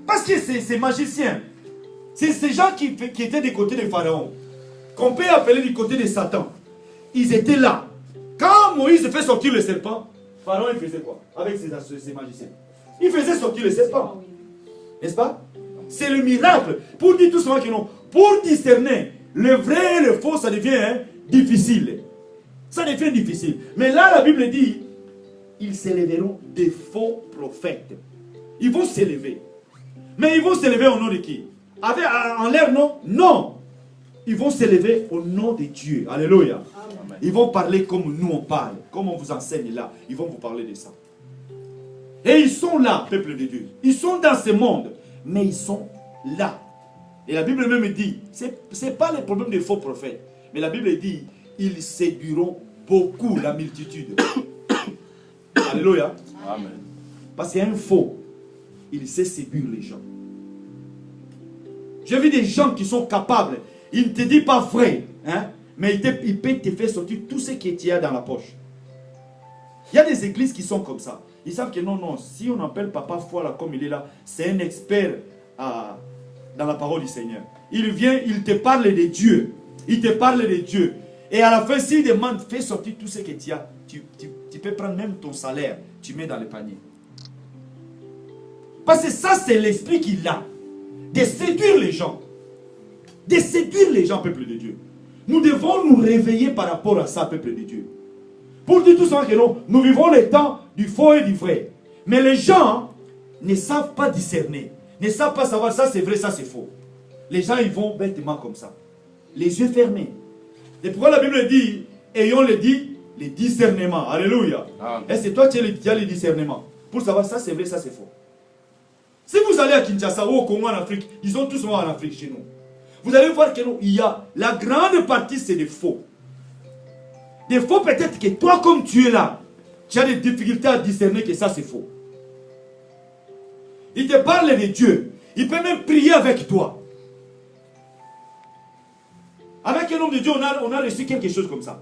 Parce que ces magiciens, c'est ces gens qui étaient du côté des pharaons, qu'on peut appeler du côté de Satan. Ils étaient là. Quand Moïse fait sortir le serpent, Pharaon il faisait quoi avec ses magiciens? Il faisait sortir le serpent. N'est-ce pas? C'est le miracle. Pour dire tout simplement que non. Pour discerner le vrai et le faux, ça devient difficile. Ça devient difficile. Mais là, la Bible dit, ils s'élèveront des faux prophètes. Ils vont s'élever. Mais ils vont s'élever au nom de qui? En l'air, non? Non. Ils vont s'élever au nom de Dieu. Alléluia. Amen. Ils vont parler comme nous on parle. Comme on vous enseigne là. Ils vont vous parler de ça. Et ils sont là, peuple de Dieu. Ils sont dans ce monde. Mais ils sont là. Et la Bible même dit, ce n'est pas le problème des faux prophètes. Mais la Bible dit, ils séduiront beaucoup la multitude. Alléluia. Amen. Parce qu'il y a un faux. Il sait séduire les gens. J'ai vu des gens qui sont capables. Il ne te dit pas vrai. Hein, mais il peut te faire sortir tout ce qui est dans la poche. Il y a des églises qui sont comme ça. Ils savent que non, non. Si on appelle Papa Foi là comme il est là, c'est un expert dans la parole du Seigneur. Il vient, il te parle de Dieu. Il te parle de Dieu. Et à la fin, s'il demande, fais sortir tout ce que tu as. Tu peux prendre même ton salaire. Tu mets dans le panier. Parce que ça, c'est l'esprit qu'il a. De séduire les gens. De séduire les gens, peuple de Dieu. Nous devons nous réveiller par rapport à ça, peuple de Dieu. Pour dire tout ça que non, nous vivons les temps du faux et du vrai. Mais les gens ne savent pas discerner. Ne savent pas savoir ça c'est vrai, ça c'est faux. Les gens ils vont bêtement comme ça. Les yeux fermés. Et pourquoi la Bible dit, ayons les discernements. Alléluia. Et c'est toi qui as les discernements. Pour savoir ça c'est vrai, ça c'est faux. Si vous allez à Kinshasa ou au Congo en Afrique, ils ont tous en Afrique chez nous. Vous allez voir que nous, il y a la grande partie c'est des faux. Des faux peut-être que toi comme tu es là, tu as des difficultés à discerner que ça c'est faux. Il te parle de Dieu. Il peut même prier avec toi. Avec un homme de Dieu, on a reçu quelque chose comme ça.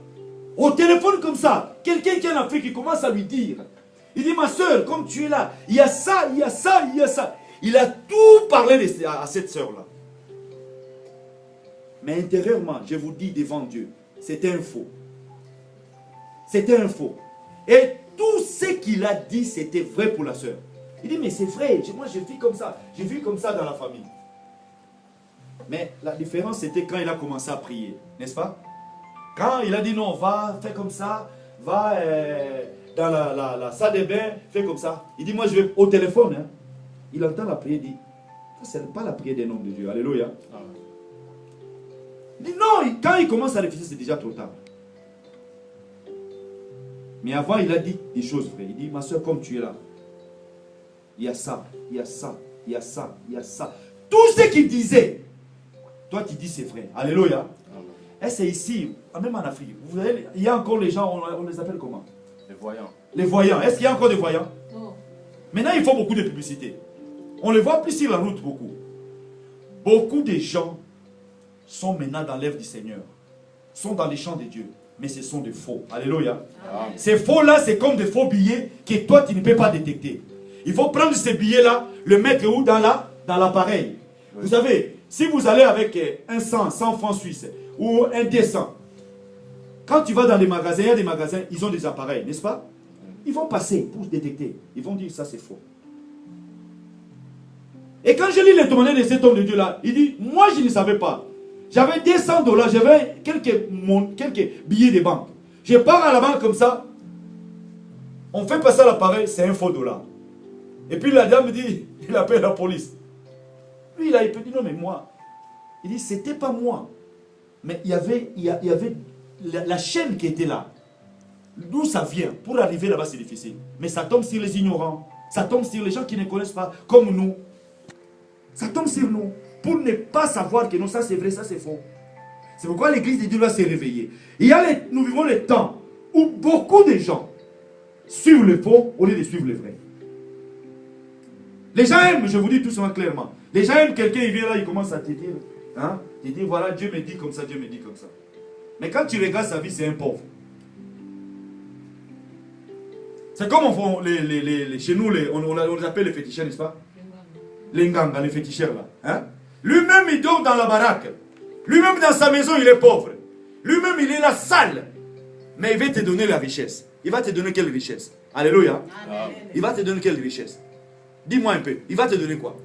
Au téléphone comme ça, quelqu'un qui est en Afrique, il commence à lui dire. Il dit, ma soeur, comme tu es là, il y a ça, il y a ça, il y a ça. Il a tout parlé à cette soeur-là. Mais intérieurement, je vous dis devant Dieu, c'était un faux. C'était un faux. Et tout ce qu'il a dit, c'était vrai pour la soeur. Il dit, mais c'est vrai, moi je vis comme ça. Je vis comme ça dans la famille. Mais la différence, c'était quand il a commencé à prier, n'est-ce pas? Quand il a dit, non, va, fais comme ça, va dans la salle de bain, fais comme ça. Il dit, moi je vais au téléphone. Hein. Il entend la prière, il dit, ce n'est pas la prière d'un homme de Dieu. Alléluia. Il dit, non, quand il commence à réfléchir, c'est déjà trop tard. Mais avant, il a dit des choses vraies. Il dit, ma soeur, comme tu es là, il y a ça, il y a ça, il y a ça, il y a ça. Tout ce qu'il disait, toi tu dis c'est vrai. Alléluia. Et c'est ici, même en Afrique, vous voyez, il y a encore les gens, on les appelle comment? Les voyants. Les voyants. Est-ce qu'il y a encore des voyants? Non. Maintenant, il faut beaucoup de publicité. On les voit plus sur la route, beaucoup. Beaucoup de gens sont maintenant dans l'œuvre du Seigneur. Sont dans les champs de Dieu. Mais ce sont des faux. Alléluia. Amen. Ces faux-là, c'est comme des faux billets que toi, tu ne peux pas détecter. Il faut prendre ces billets-là, le mettre où? Dans l'appareil. Oui. Vous savez, si vous allez avec un 100 francs suisses ou un 200, quand tu vas dans les magasins, il y a des magasins, ils ont des appareils, n'est-ce pas? Ils vont passer pour détecter. Ils vont dire ça c'est faux. Et quand je lis le témoignage de cet homme de Dieu-là, il dit, moi je ne savais pas. J'avais $200, j'avais quelques billets de banque. Je pars à la banque comme ça, on fait passer à l'appareil, c'est un faux dollar. Et puis la dame me dit, il appelle la police. Lui, il peut dire, non mais moi. Il dit, c'était pas moi. Mais il y avait la chaîne qui était là. D'où ça vient? Pour arriver là-bas, c'est difficile. Mais ça tombe sur les ignorants. Ça tombe sur les gens qui ne connaissent pas, comme nous. Ça tombe sur nous. Pour ne pas savoir que non, ça c'est vrai, ça c'est faux. C'est pourquoi l'église de Dieu doit se réveiller. Nous vivons les temps où beaucoup de gens suivent le faux au lieu de suivre le vrai. Les gens aiment, je vous dis tout ça clairement. Les gens aiment quelqu'un, il vient là, il commence à te dire, hein, il dit voilà, Dieu me dit comme ça, Dieu me dit comme ça. Mais quand tu regardes sa vie, c'est un pauvre. C'est comme chez nous, on les appelle les féticheurs, n'est-ce pas? les nganga, les féticheurs là. Hein? Lui-même, il dort dans la baraque. Lui-même, dans sa maison, il est pauvre. Lui-même, il est là sale. Mais il va te donner la richesse. Il va te donner quelle richesse? Alléluia. Amen. Il va te donner quelle richesse? Dis-moi un peu. Il va te donner quoi?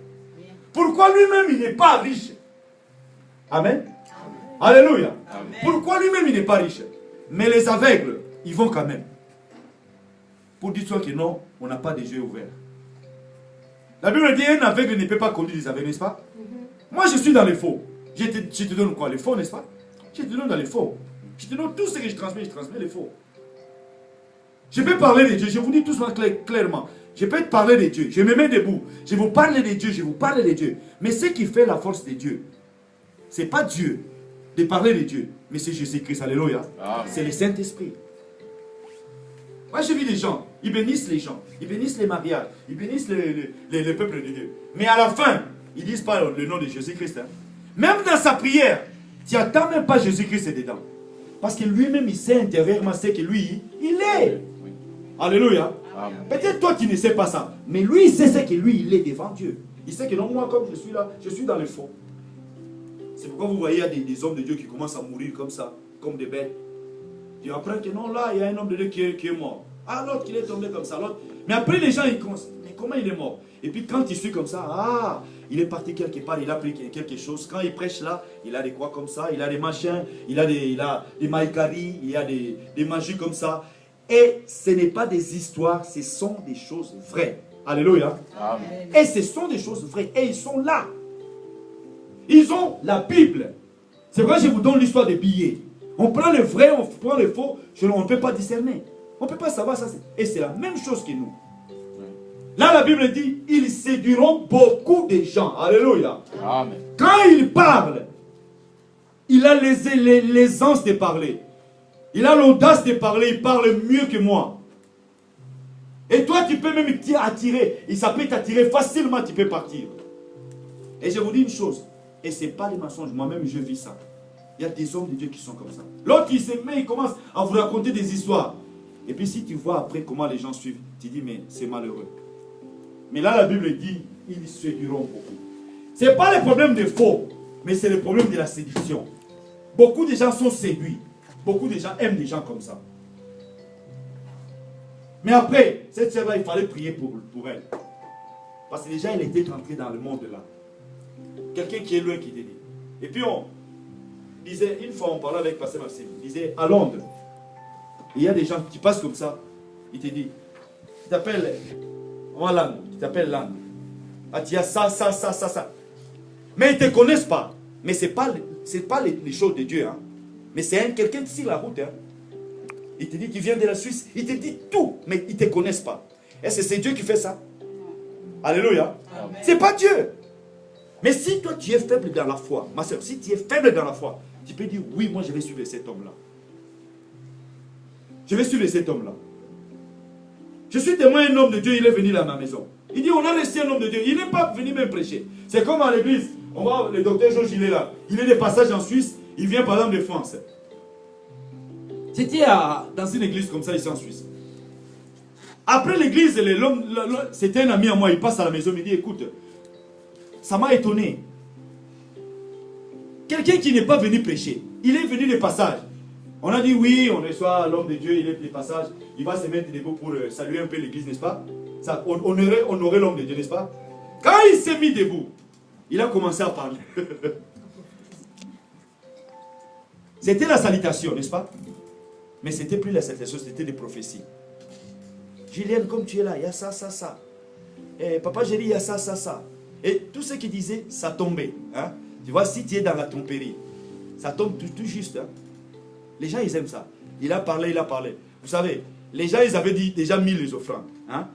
Pourquoi lui-même, il n'est pas riche? Amen. Amen. Alléluia. Amen. Pourquoi lui-même, il n'est pas riche? Mais les aveugles, ils vont quand même. Pour dire toi que non, on n'a pas des yeux ouverts. La Bible dit un aveugle ne peut pas conduire les aveugles, n'est-ce pas? Moi, je suis dans les faux. Je te donne quoi? Les faux, n'est-ce pas? Je te donne dans les faux. Je te donne tout ce que je transmets les faux. Je peux parler de Dieu, je vous dis tout ça clairement. Je peux te parler de Dieu, je me mets debout. Je vous parle de Dieu, je vous parle de Dieu. Mais ce qui fait la force de Dieu, ce n'est pas Dieu de parler de Dieu, mais c'est Jésus-Christ. Alléluia. C'est le Saint-Esprit. Moi, j'ai vu des gens, ils bénissent les gens, ils bénissent les mariages, ils bénissent le peuple de Dieu. Mais à la fin, ils ne disent pas le nom de Jésus-Christ. Hein. Même dans sa prière, tu n'attends même pas Jésus-Christ dedans. Parce que lui-même, il sait intérieurement ce que lui, il est. Oui. Alléluia. Peut-être toi, tu ne sais pas ça. Mais lui, il sait ce que lui, il est devant Dieu. Il sait que non, moi, comme je suis là, je suis dans le fond. C'est pourquoi vous voyez, il y a des hommes de Dieu qui commencent à mourir comme ça, comme des bêtes. Tu apprends que non, là, il y a un homme de Dieu qui est mort. Ah, l'autre qui est tombé comme ça, l'autre. Mais après, les gens, ils commencent. Mais comment il est mort? Et puis quand il suit comme ça, ah, il est parti quelque part, il a pris quelque chose. Quand il prêche là, il a des quoi comme ça, il a des machins, il a des maïkaris, il a des magies comme ça. Et ce n'est pas des histoires, ce sont des choses vraies. Alléluia. Amen. Et ce sont des choses vraies. Et ils sont là. Ils ont la Bible. C'est vrai, je vous donne l'histoire des billets. On prend le vrai, on prend le faux, on ne peut pas discerner. On ne peut pas savoir ça. Et c'est la même chose que nous. Là, la Bible dit, ils séduiront beaucoup de gens. Alléluia. Amen. Quand il parle, il a l'aisance de parler. Il a l'audace de parler. Il parle mieux que moi. Et toi, tu peux même t'attirer. Et ça peut t'attirer facilement, tu peux partir. Et je vous dis une chose. Et ce n'est pas des mensonges. Moi-même, je vis ça. Il y a des hommes de Dieu qui sont comme ça. L'autre, il se met, il commence à vous raconter des histoires. Et puis si tu vois après comment les gens suivent, tu dis, mais c'est malheureux. Mais là, la Bible dit, ils séduiront beaucoup. Ce n'est pas le problème des faux, mais c'est le problème de la séduction. Beaucoup de gens sont séduits. Beaucoup de gens aiment des gens comme ça. Mais après, cette sœur-là, il fallait prier pour elle. Parce que déjà, elle était entrée dans le monde là. Quelqu'un qui est loin qui te dit. Et puis on disait, une fois on parlait avec Pasteur Maxime, il disait, à Londres, il y a des gens qui passent comme ça, il te dit, il t'appelle, comment langue, il t'appelle langue. Ah, tu as ça. Mais ils ne te connaissent pas. Mais ce n'est pas les choses de Dieu. Hein. Mais c'est quelqu'un sur la route. Hein. Il te dit qu'il vient de la Suisse. Il te dit tout. Mais ils ne te connaissent pas. Est-ce que c'est Dieu qui fait ça? Alléluia. Ce n'est pas Dieu. Mais si toi tu es faible dans la foi, ma soeur, si tu es faible dans la foi, tu peux dire oui, moi je vais suivre cet homme-là. Je vais suivre cet homme-là. Je suis témoin un homme de Dieu, il est venu dans ma maison. Il dit on a resté un homme de Dieu. Il n'est pas venu même prêcher. C'est comme à l'église. On voit le docteur Georges, il est là. Il est de passage en Suisse. Il vient par exemple de France. C'était dans une église comme ça ici en Suisse. Après l'église, c'était un ami à moi. Il passe à la maison, il me dit écoute, ça m'a étonné. Quelqu'un qui n'est pas venu prêcher, il est venu de passage. On a dit oui, on reçoit l'homme de Dieu, il est de passage. Il va se mettre debout pour saluer un peu l'église, n'est-ce pas? Ça, on honorait l'homme de Dieu, n'est-ce pas? Quand il s'est mis debout, il a commencé à parler. C'était la salutation, n'est-ce pas? Mais c'était plus la salutation, c'était des prophéties. Julienne, comme tu es là, il y a ça. Et papa, j'ai dit, il y a ça. Et tout ce qu'il disait, ça tombait. Hein? Tu vois, si tu es dans la tromperie, ça tombe tout juste. Hein? Les gens, ils aiment ça. Il a parlé. Vous savez, les gens, ils avaient déjà mis les offrandes. Hein?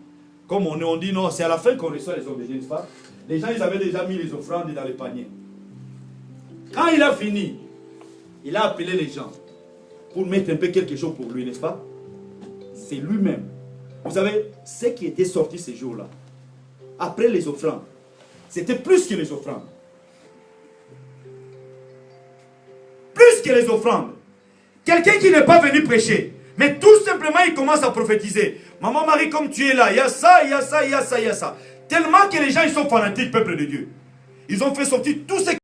Comme on dit, non, c'est à la fin qu'on reçoit les offrandes, n'est-ce pas? Les gens, ils avaient déjà mis les offrandes dans les paniers. Quand il a fini, il a appelé les gens pour mettre un peu quelque chose pour lui, n'est-ce pas? C'est lui-même. Vous savez, ce qui était sorti ces jours-là, après les offrandes, c'était plus que les offrandes. Plus que les offrandes. Quelqu'un qui n'est pas venu prêcher, mais tout simplement il commence à prophétiser. Maman Marie, comme tu es là, il y a ça. Tellement que les gens ils sont fanatiques, peuple de Dieu. Ils ont fait sortir tous ces